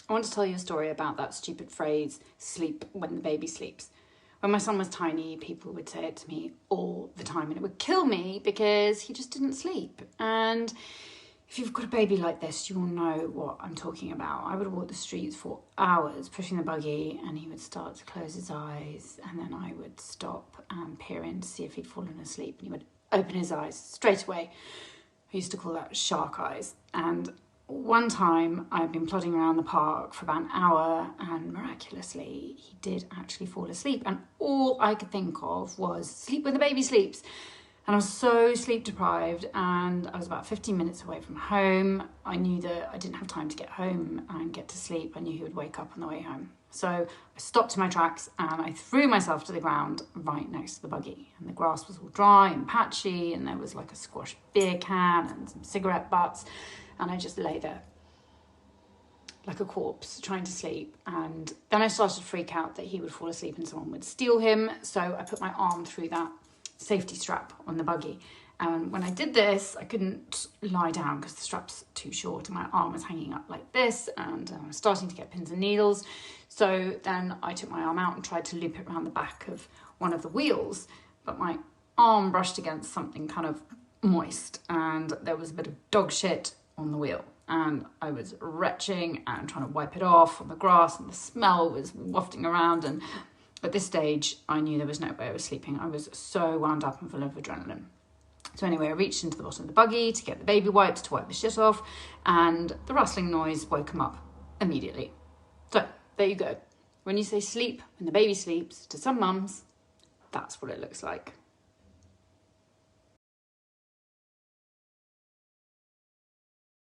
I want to tell you a story about that stupid phrase, sleep when the baby sleeps. When my son was tiny, people would say it to me all the time, and it would kill me because he just didn't sleep. And if you've got a baby like this, you will know what I'm talking about. I would walk the streets for hours pushing the buggy, and he would start to close his eyes, and then I would stop and peer in to see if he'd fallen asleep, and he would open his eyes straight away. I used to call that shark eyes. And one time I'd been plodding around the park for about an hour, and miraculously he did actually fall asleep, and all I could think of was sleep when the baby sleeps. And I was so sleep deprived, and I was about 15 minutes away from home. I knew that I didn't have time to get home and get to sleep. I knew he would wake up on the way home. So I stopped in my tracks and I threw myself to the ground right next to the buggy. And the grass was all dry and patchy, and there was like a squashed beer can and some cigarette butts. And I just lay there like a corpse trying to sleep. And then I started to freak out that he would fall asleep and someone would steal him. So I put my arm through that safety strap on the buggy, and when I did this I couldn't lie down because the strap's too short and my arm was hanging up like this, and I was starting to get pins and needles. So then I took my arm out and tried to loop it around the back of one of the wheels, but my arm brushed against something kind of moist and there was a bit of dog shit on the wheel, and I was retching and trying to wipe it off on the grass, and the smell was wafting around. And at this stage, I knew there was no way I was sleeping. I was so wound up and full of adrenaline. So anyway, I reached into the bottom of the buggy to get the baby wipes to wipe the shit off, and the rustling noise woke him up immediately. So there you go. When you say sleep when the baby sleeps, to some mums, that's what it looks like.